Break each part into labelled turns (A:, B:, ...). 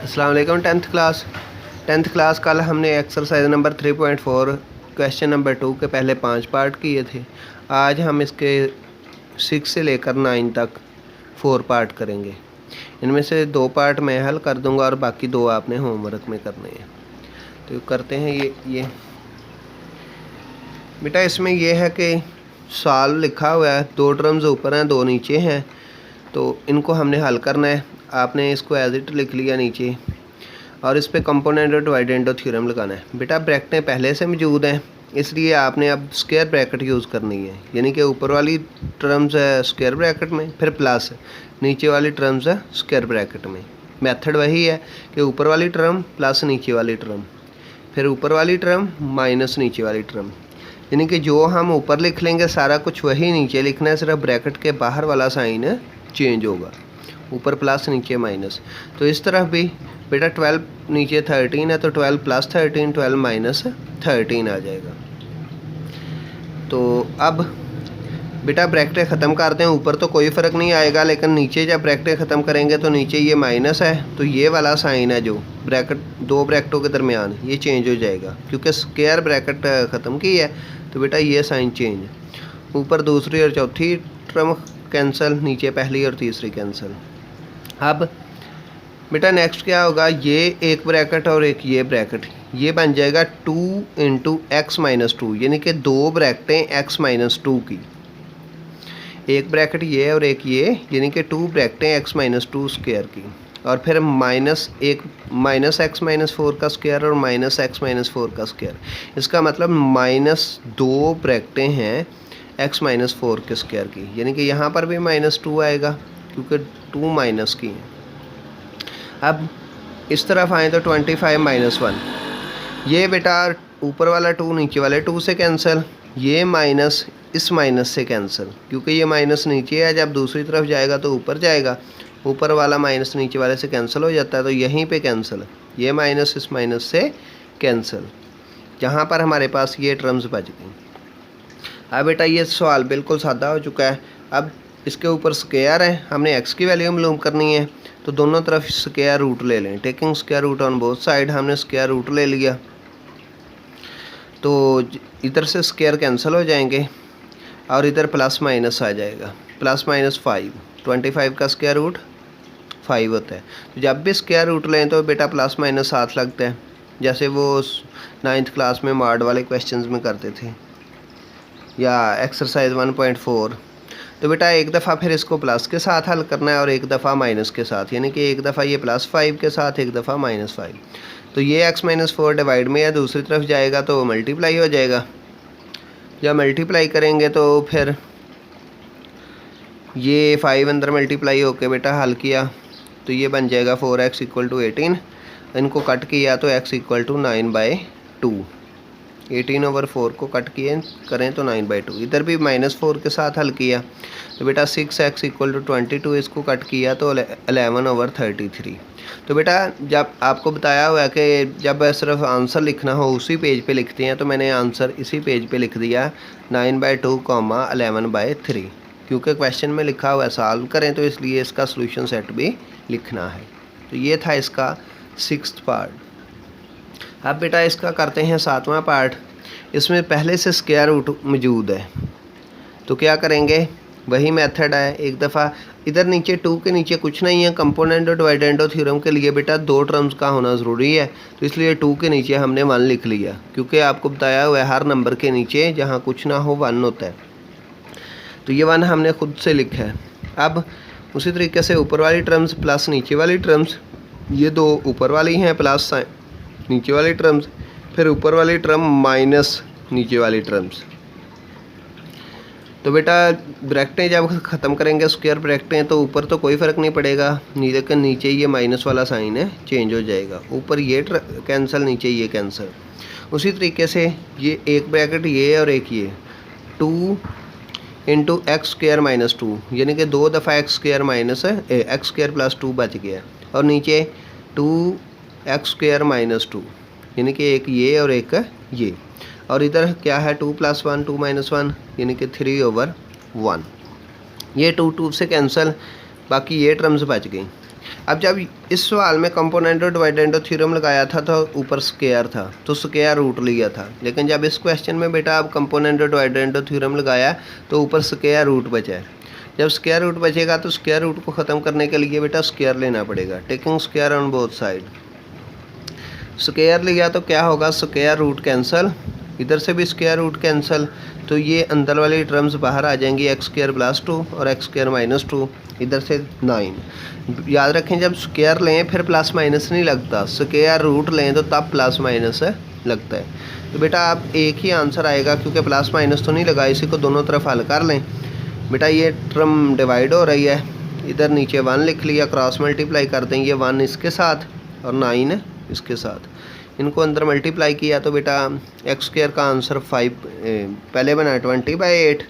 A: अस्सलाम वालेकुम। Tenth class कल हमने एक्सरसाइज नंबर 3.4 क्वेश्चन नंबर 2 के पहले 5 पार्ट किए थे। आज हम इसके 6 से लेकर 9 तक 4 पार्ट करेंगे। इनमें से 2 पार्ट मैं हल कर दूंगा और बाकी 2 आपने होमवर्क में करने हैं। तो करते हैं ये बेटा, इसमें यह है कि सॉल्व लिखा हुआ है, 2 टर्म्स ऊपर हैं 2 नीचे हैं, तो इनको हमने हल करना है। आपने इसको एज इट लिख लिया नीचे और इस पे कंपोनेंट और डिवाइडेंड थ्योरम लगाना है। बेटा ब्रैकेटें पहले से मौजूद हैं, इसलिए आपने अब स्क्वायर ब्रैकेट यूज़ करनी है, यानी कि ऊपर वाली टर्म्स है स्क्वायर ब्रैकेट में, फिर प्लस नीचे वाली टर्म्स है स्क्वायर ब्रैकेट में। मेथड वही है कि ऊपर वाली टर्म प्लस नीचे वाली टर्म, फिर ऊपर वाली टर्म माइनस नीचे वाली टर्म, यानी कि जो हम ऊपर लिख लेंगे सारा कुछ वही नीचे लिखना है, सिर्फ ब्रैकेट के बाहर वाला साइन चेंज होगा, ऊपर प्लस नीचे माइनस। तो इस तरफ भी बेटा 12 नीचे 13 है, तो 12 प्लस 13 12 माइनस 13 आ जाएगा। तो अब बेटा ब्रैकेटें ख़त्म करते हैं, ऊपर तो कोई फ़र्क नहीं आएगा, लेकिन नीचे जब ब्रैकेटें ख़त्म करेंगे तो नीचे ये माइनस है, तो ये वाला साइन है जो ब्रैकेट 2 ब्रैकेटों के दरमियान, ये चेंज हो जाएगा क्योंकि स्क्वायर ब्रैकेट ख़त्म की है। तो बेटा ये साइन चेंज, ऊपर दूसरी और चौथी टर्म कैंसिल, नीचे पहली और तीसरी कैंसिल। अब बेटा नेक्स्ट क्या होगा, ये एक ब्रैकेट और एक ये ब्रैकेट, ये बन जाएगा 2 इंटू एक्स माइनस 2, यानी कि 2 ब्रैकेटें x माइनस 2 की, एक ब्रैकेट ये और एक ये, यानी कि 2 ब्रैकेटें x माइनस 2 स्क्वायर की, और फिर माइनस x माइनस 4 का स्क्वायर और माइनस x माइनस 4 का स्क्वायर। इसका मतलब माइनस 2 ब्रैकेटें हैं x माइनस 4 के स्क्वायर की, यानी कि यहाँ पर भी माइनस 2 आएगा क्योंकि 2 माइनस की है। अब इस तरफ आए तो 25 माइनस 1, ये बेटा ऊपर वाला 2 नीचे वाले 2 से कैंसिल, ये माइनस इस माइनस से कैंसिल, क्योंकि ये माइनस नीचे है, जब दूसरी तरफ जाएगा तो ऊपर जाएगा, ऊपर वाला माइनस नीचे वाले से कैंसिल हो जाता है, तो यहीं पे कैंसिल, ये माइनस इस माइनस से कैंसिल, जहाँ पर हमारे पास ये टर्म्स बच गई। अब बेटा ये सवाल बिल्कुल सादा हो चुका है। अब इसके ऊपर स्क्वायर है, हमने x की वैल्यू मालूम करनी है, तो दोनों तरफ स्क्वायर रूट ले लें, taking square root on both side. हमने स्क्वायर रूट ले लिया तो इधर से स्क्वायर कैंसिल हो जाएंगे और इधर प्लस माइनस आ जाएगा, प्लस माइनस 5, 25 का स्क्वायर रूट 5 होता है। तो जब भी स्क्वायर रूट लें तो बेटा प्लस माइनस साथ लगता है, जैसे वो 9th क्लास में मार्ड वाले क्वेश्चंस में करते थे, या एक्सरसाइज 1.4। तो बेटा एक दफ़ा फिर इसको प्लस के साथ हल करना है और एक दफ़ा माइनस के साथ, यानी कि एक दफ़ा ये प्लस 5 के साथ, एक दफ़ा माइनस 5। तो ये x माइनस 4 डिवाइड में है, दूसरी तरफ जाएगा तो मल्टीप्लाई हो जाएगा। जब मल्टीप्लाई करेंगे तो फिर ये 5 अंदर मल्टीप्लाई होके बेटा हल किया तो ये बन जाएगा 4x इक्वल टू 18। इनको कट किया तो x इक्वल टू 9/2, 18/4 को कट किए करें तो 9/2। इधर भी -4 के साथ हल किया तो बेटा 6x इक्वल टू 22, इसको कट किया तो 11/33। तो बेटा जब आपको बताया हुआ है कि जब सिर्फ आंसर लिखना हो उसी पेज पे लिखते हैं, तो मैंने आंसर इसी पेज पे लिख दिया 9/2, 11/3, क्योंकि क्वेश्चन में लिखा हुआ है सॉल्व करें, तो इसलिए इसका सोल्यूशन सेट भी लिखना है। तो ये था इसका 6th पार्ट। अब बेटा इसका करते हैं 7वां पार्ट। इसमें पहले से स्क्वायर रूट मौजूद है, तो क्या करेंगे, वही मेथड है। एक दफ़ा इधर नीचे 2 के नीचे कुछ नहीं है, कंपोनेंट और डिवाइडेंड थ्योरम के लिए बेटा 2 टर्म्स का होना ज़रूरी है, तो इसलिए 2 के नीचे हमने 1 लिख लिया, क्योंकि आपको बताया हुआ है हर नंबर के नीचे जहाँ कुछ ना हो 1 होता है, तो ये 1 हमने खुद से लिखा है। अब उसी तरीके से ऊपर वाली टर्म्स प्लस नीचे वाली टर्म्स, ये 2 ऊपर वाली हैं प्लस नीचे वाली टर्म्स, फिर ऊपर वाली टर्म माइनस नीचे वाली टर्म्स। तो बेटा ब्रैकेटें जब ख़त्म करेंगे स्क्वायर ब्रैकेटें, तो ऊपर तो कोई फ़र्क नहीं पड़ेगा, लेकिन नीचे ये माइनस वाला साइन है चेंज हो जाएगा, ऊपर ये कैंसिल, नीचे ये कैंसिल। उसी तरीके से ये एक ब्रैकेट ये और एक ये 2 इंटू एक्स स्क्वायर माइनस 2, यानी कि 2 दफ़ा x square minus x square plus 2 बच गया, और नीचे 2x स्क्वायर माइनस 2, यानी कि एक ये और एक ये, और इधर क्या है 2 + 1 2 - 1, यानी कि 3/1। ये 2 से कैंसिल, बाकी ये टर्म्स बच गई। अब जब इस सवाल में कंपोनेंट और डिवाइडेंड थ्योरम लगाया था तो ऊपर स्क्वायर था तो स्क्वायर रूट लिया था, लेकिन जब इस क्वेश्चन में बेटा अब कंपोनेंट और डिवाइडेंड थ्योरम लगाया तो ऊपर स्क्वायर रूट बचा है। जब स्क्वायर रूट बचेगा तो स्क्वायर रूट को ख़त्म करने के लिए बेटा स्क्वायर लेना पड़ेगा, taking square on both side. Square लिया तो क्या होगा, स्क्वायर रूट कैंसिल, इधर से भी स्क्वायर रूट कैंसिल, तो ये अंदर वाली टर्म्स बाहर आ जाएंगी, एक्स स्क्वायर प्लस 2 और एक्स स्क्वायर माइनस 2, इधर से 9। याद रखें जब स्क्वायर लें फिर प्लस माइनस नहीं लगता, स्क्वायर रूट लें तो तब प्लस माइनस लगता है। तो बेटा आप एक ही आंसर आएगा क्योंकि प्लस माइनस तो नहीं लगा, इसी को दोनों तरफ हल कर लें। बेटा ये टर्म डिवाइड हो रही है, इधर नीचे 1 लिख लिया, क्रॉस मल्टीप्लाई कर दें, ये 1 इसके साथ और 9 इसके साथ, इनको अंदर मल्टीप्लाई किया तो बेटा एक्स स्क्वायर का आंसर 5 पहले बना 20/8,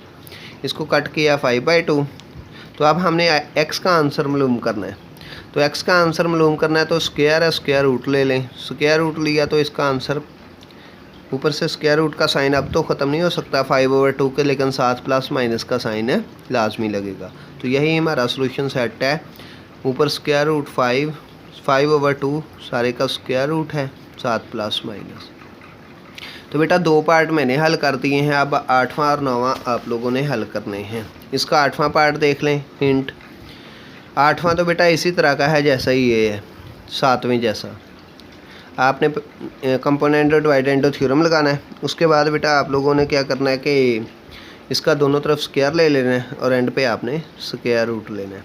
A: इसको कट किया 5/2। तो अब हमने एक्स का आंसर मालूम करना है, तो एक्स का आंसर मालूम करना है तो स्क्वायर है, स्क्वायर रूट ले लें, स्क्वायर रूट लिया तो इसका आंसर ऊपर से स्क्वायर रूट का साइन अब तो ख़त्म नहीं हो सकता 5/2 के, लेकिन साथ प्लस माइनस का साइन है लाजमी लगेगा। तो यही हमारा सोल्यूशन सेट है, ऊपर स्क्वायर रूट 5/2 सारे का स्क्वायर रूट है, साथ प्लस माइनस। तो बेटा 2 पार्ट मैंने हल कर दिए हैं, अब 8वां और 9वां आप लोगों ने हल करने हैं। इसका 8वां पार्ट देख लें, हिंट। 8वां तो बेटा इसी तरह का है जैसा ही ये है, 7वें जैसा। आपने कंपोनेंट और डिवाइडेंड थ्योरम लगाना है, उसके बाद बेटा आप लोगों ने क्या करना है कि इसका दोनों तरफ स्क्वायर ले लेना है और एंड पे आपने स्क्वायर रूट लेना है।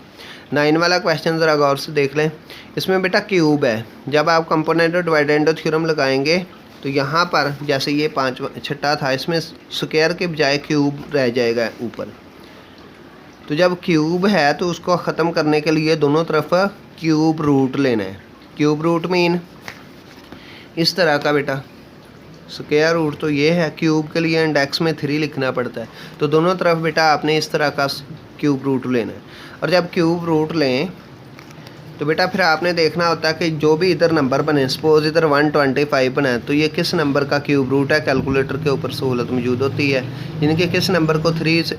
A: 9 वाला क्वेश्चन ज़रा गौर से देख लें, इसमें बेटा क्यूब है। जब आप कंपोनेंट और डिवाइडेंड थ्योरम लगाएंगे तो यहाँ पर जैसे ये 6वां था, इसमें स्क्वायर के बजाय क्यूब रह जाएगा ऊपर। तो जब क्यूब है तो उसको ख़त्म करने के लिए दोनों तरफ क्यूब रूट लेना है। क्यूब रूट मीन इस तरह का बेटा, स्क्वायर रूट तो ये है, क्यूब के लिए इंडेक्स में 3 लिखना पड़ता है, तो दोनों तरफ बेटा आपने इस तरह का क्यूब रूट लेना है। और जब क्यूब रूट लें तो बेटा फिर आपने देखना होता है कि जो भी इधर नंबर बने, सपोज इधर 125 बना है तो ये किस नंबर का क्यूब रूट है, कैलकुलेटर के ऊपर सहूलत मौजूद होती है, यानी कि किस नंबर को 3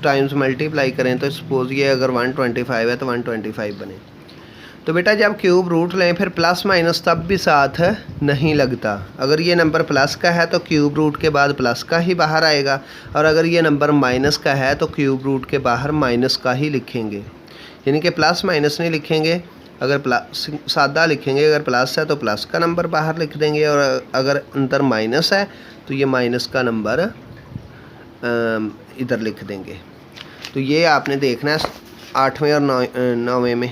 A: टाइम्स मल्टीप्लाई करें तो सपोज ये अगर 125 है तो 125 बने। तो बेटा जब क्यूब रूट लें फिर प्लस माइनस तब भी साथ नहीं लगता। अगर ये नंबर प्लस का है तो क्यूब रूट के बाद प्लस का ही बाहर आएगा, और अगर ये नंबर माइनस का है तो क्यूब रूट के बाहर माइनस का ही लिखेंगे, यानी कि प्लस माइनस नहीं लिखेंगे। अगर प्लस सादा लिखेंगे, अगर प्लस है तो प्लस का नंबर बाहर लिख देंगे, और अगर अंदर माइनस है तो ये माइनस का नंबर इधर लिख देंगे। तो ये आपने देखना है 8वें और 9वें में।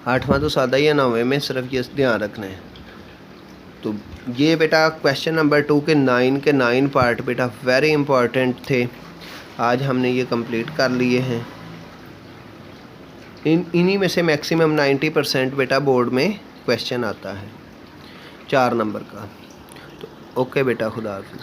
A: 8वां तो सादा ही है, 9वें में सिर्फ ये ध्यान रखना है। तो ये बेटा क्वेश्चन नंबर 2 के 9 पार्ट बेटा वेरी इंपॉर्टेंट थे, आज हमने ये कंप्लीट कर लिए हैं। इन्हीं में से मैक्सिमम 90% बेटा बोर्ड में क्वेश्चन आता है 4 नंबर का। तो ओके बेटा, खुदा हाफिज़।